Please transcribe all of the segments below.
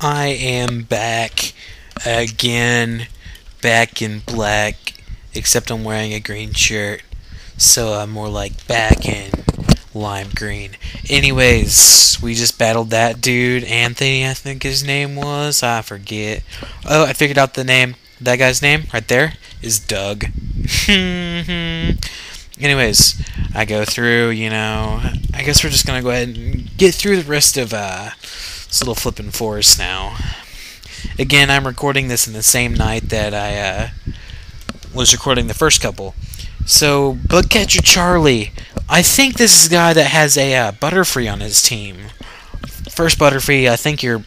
I am back again, back in black, except I'm wearing a green shirt, so I'm more like back in lime green. Anyways, we just battled that dude, Anthony, I think his name was, I forget. Oh, I figured out the name. That guy's name, right there, is Doug. Anyways, I go through, I guess we're just gonna go ahead and get through the rest of, this little flippin' forest now. Again, I'm recording this in the same night that I was recording the first couple. So, Bugcatcher Charlie, I think this is the guy that has a Butterfree on his team. First Butterfree I think you're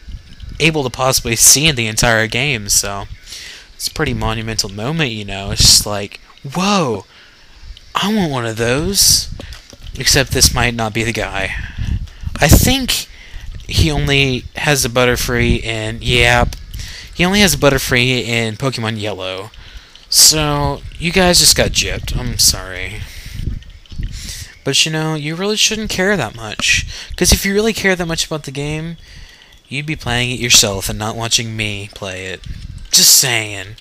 able to possibly see in the entire game, so it's a pretty monumental moment, It's just like, whoa, I want one of those. Except this might not be the guy. I think he only has a Butterfree in, he only has a Butterfree in Pokemon Yellow. So, you guys just got gypped. I'm sorry. But you really shouldn't care that much. Because if you really care that much about the game, you'd be playing it yourself and not watching me play it. Just saying.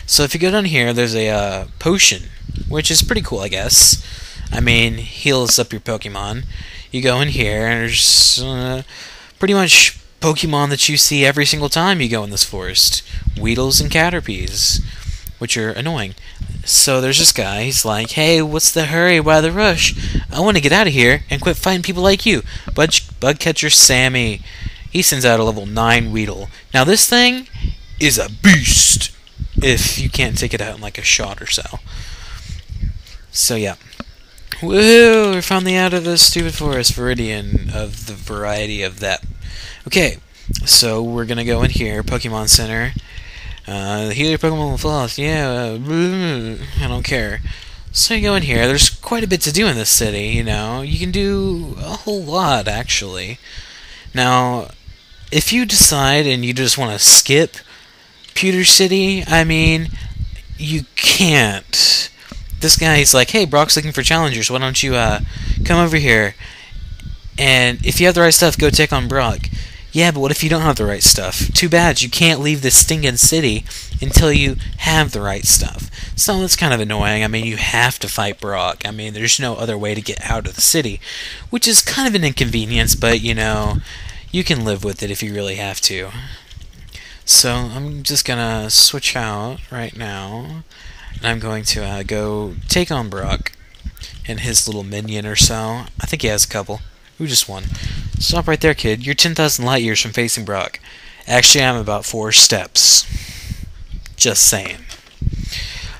So if you go down here, there's a potion, which is pretty cool, I guess. I mean, heals up your Pokemon. You go in here, and there's pretty much Pokemon that you see every single time you go in this forest. Weedles and Caterpies, which are annoying. So there's this guy, he's like, hey, what's the hurry, why the rush? I want to get out of here and quit fighting people like you. Bugcatcher Sammy. He sends out a level 9 Weedle. Now this thing is a beast, if you can't take it out in like a shot or so. So yeah. Woohoo! We're finally out of the stupid forest, viridian, of the variety of that. Okay, so we're gonna go in here, Pokemon Center. Heal your Pokemon with floss, yeah, I don't care. So you go in here, there's quite a bit to do in this city, You can do a whole lot, actually. Now, if you decide and you just want to skip Pewter City, I mean, you can't. This guy, he's like, hey, Brock's looking for challengers, why don't you come over here, and if you have the right stuff, go take on Brawk. Yeah, but what if you don't have the right stuff? Too bad, you can't leave this stinking city until you have the right stuff. So it's kind of annoying. I mean, you have to fight Brawk. I mean, there's no other way to get out of the city, which is kind of an inconvenience, but, you can live with it if you really have to. So I'm just gonna switch out right now. And I'm going to go take on Brawk and his little minion or so. I think he has a couple. Who just won? Stop right there, kid. You're 10,000 light years from facing Brawk. Actually, I'm about 4 steps. Just saying.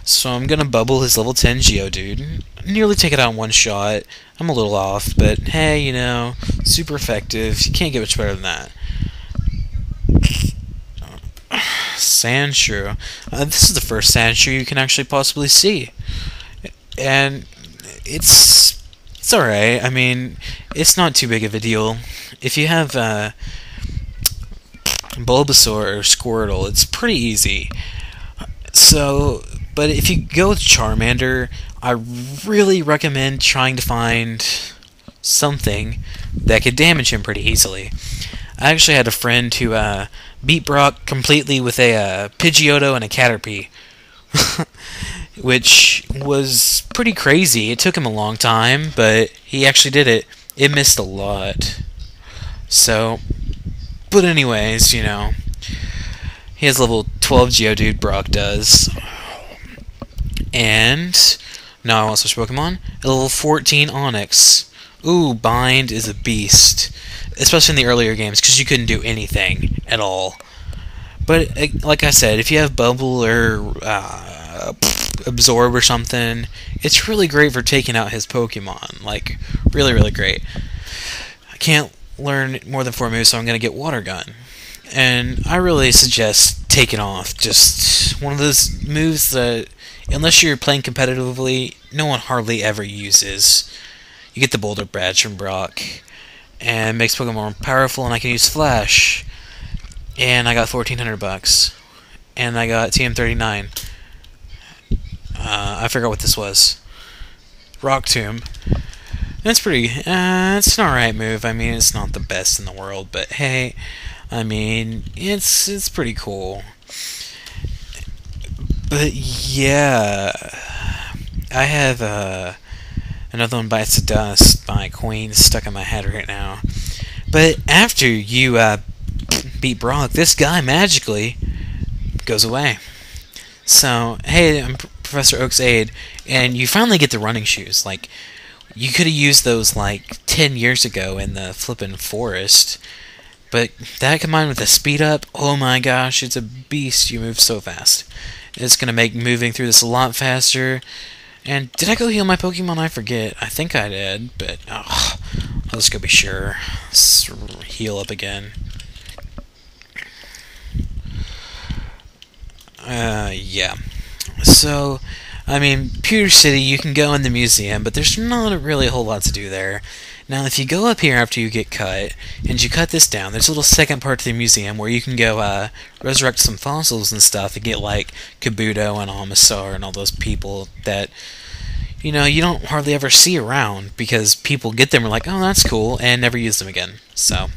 So I'm going to bubble his level 10 Geodude. Nearly take it out in one shot. I'm a little off, but hey, super effective. You can't get much better than that. Sandshrew. This is the first Sandshrew you can actually possibly see. And it's alright. I mean, it's not too big of a deal. If you have Bulbasaur or Squirtle, it's pretty easy. So, but if you go with Charmander, I really recommend trying to find something that could damage him pretty easily. I actually had a friend who beat Brawk completely with a Pidgeotto and a Caterpie, which was pretty crazy. It took him a long time, but he actually did it. It missed a lot. So, but anyways, he has level 12 Geodude, Brawk does. And now I want to switch Pokemon. Level 14 Onix. Ooh, Bind is a beast. Especially in the earlier games, because you couldn't do anything at all. But, like I said, if you have Bubble or Absorb or something, it's really great for taking out his Pokemon. Like, really, really great. I can't learn more than 4 moves, so I'm going to get Water Gun. And I really suggest taking off. Just one of those moves that, unless you're playing competitively, no one hardly ever uses. You get the Boulder Badge from Brawk, and makes Pokemon more powerful, and I can use Flash. And I got $1,400. And I got TM39. I forgot what this was. Rock Tomb. And it's pretty, it's an alright move. I mean, it's not the best in the world, but hey, I mean, it's pretty cool. But yeah, I have Another One Bites the Dust by Queen stuck in my head right now. But after you beat Brawk, this guy magically goes away. So, hey, I'm Professor Oak's aide, and you finally get the running shoes. Like, you could have used those like 10 years ago in the flippin' forest. But that combined with the speed up, oh my gosh, it's a beast. You move so fast. It's going to make moving through this a lot faster. And did I go heal my Pokemon? I forget. I think I did, but let's go be sure. Let's heal up again. Yeah. So, I mean, Pewter City, you can go in the museum, but there's not really a whole lot to do there. Now, if you go up here after you get cut, and you cut this down, there's a little second part to the museum where you can go resurrect some fossils and stuff and get, like, Kabuto and Omastar and all those people that, you know, you don't hardly ever see around because people get them and are like, oh, that's cool, and never use them again. So,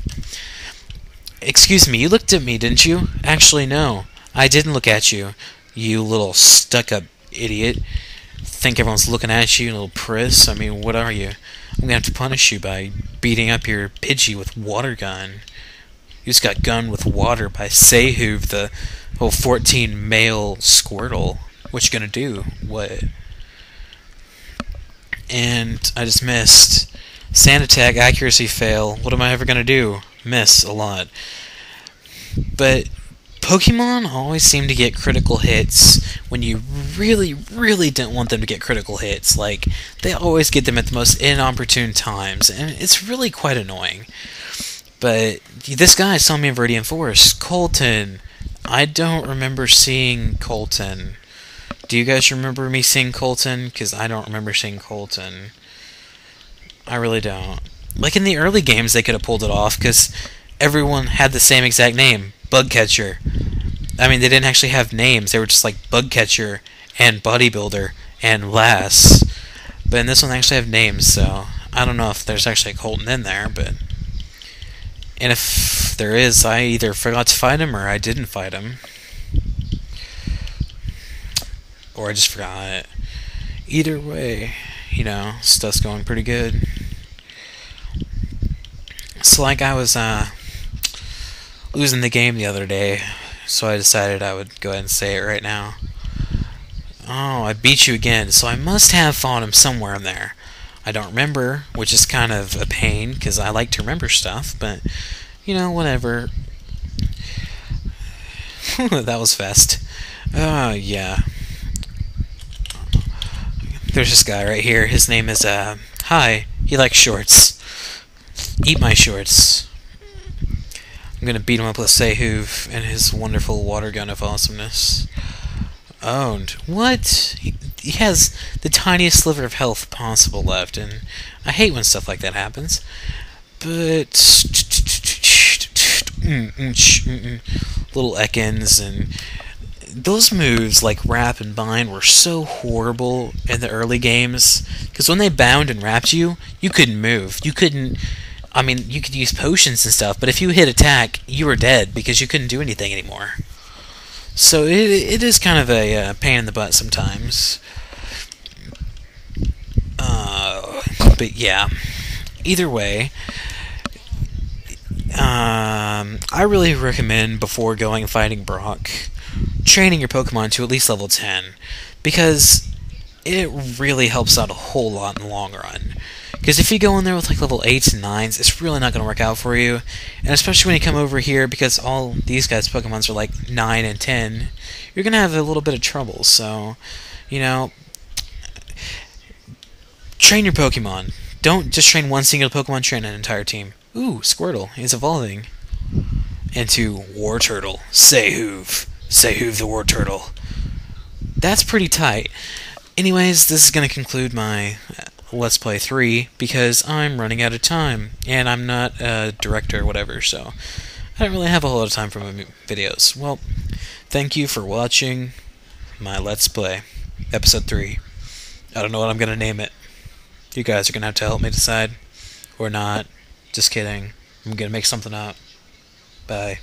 excuse me, you looked at me, didn't you? Actually, no. I didn't look at you, you little stuck-up idiot. Think everyone's looking at you, little priss. I mean, what are you? I'm gonna have to punish you by beating up your Pidgey with water gun. You just got gunned with water by Seihoov, the whole 14 male Squirtle. What you gonna do? What? And I just missed. Sand attack, accuracy fail. What am I ever gonna do? Miss a lot. But Pokemon always seem to get critical hits when you really, really don't want them to get critical hits. Like, they always get them at the most inopportune times, and it's really quite annoying. But this guy saw me in Viridian Forest. Colton. I don't remember seeing Colton. Do you guys remember me seeing Colton? Because I don't remember seeing Colton. I really don't. Like, in the early games, they could have pulled it off, because everyone had the same exact name. Bugcatcher. I mean, they didn't actually have names. They were just like Bugcatcher and Bodybuilder and Lass. But in this one, they actually have names, so I don't know if there's actually a Colton in there, but... And if there is, I either forgot to fight him or I didn't fight him. Or I just forgot. Either way, you know, stuff's going pretty good. So, like, I was, losing the game the other day, so I decided I would go ahead and say it right now. Oh, I beat you again, so I must have fought him somewhere in there. I don't remember, which is kind of a pain, because I like to remember stuff, but, you know, whatever. That was fast. Yeah. There's this guy right here. His name is, Hi. He likes shorts. Eat my shorts. I'm gonna beat him up with Seihoov and his wonderful water gun of awesomeness. Owned. What? He has the tiniest sliver of health possible left, and I hate when stuff like that happens. But... little Ekans, and those moves, like Wrap and Bind, were so horrible in the early games, because when they bound and wrapped you, you couldn't move. You couldn't... I mean, you could use potions and stuff, but if you hit attack, you were dead because you couldn't do anything anymore. So it is kind of a pain in the butt sometimes. But yeah, either way, I really recommend before going and fighting Brawk, training your Pokemon to at least level 10, because it really helps out a whole lot in the long run. Because if you go in there with like level 8s and 9s, it's really not going to work out for you. And especially when you come over here, because all these guys' Pokemons are like 9 and 10, you're going to have a little bit of trouble. So, you know, train your Pokemon. Don't just train one single Pokemon, train an entire team. Ooh, Squirtle is evolving into Wartortle. Seihoov. Seihoov the Wartortle. That's pretty tight. Anyways, this is going to conclude my... Let's Play 3, because I'm running out of time, and I'm not a director or whatever, so I don't really have a whole lot of time for my videos. Well, thank you for watching my Let's Play, Episode 3. I don't know what I'm going to name it. You guys are going to have to help me decide, or not. Just kidding. I'm going to make something up. Bye.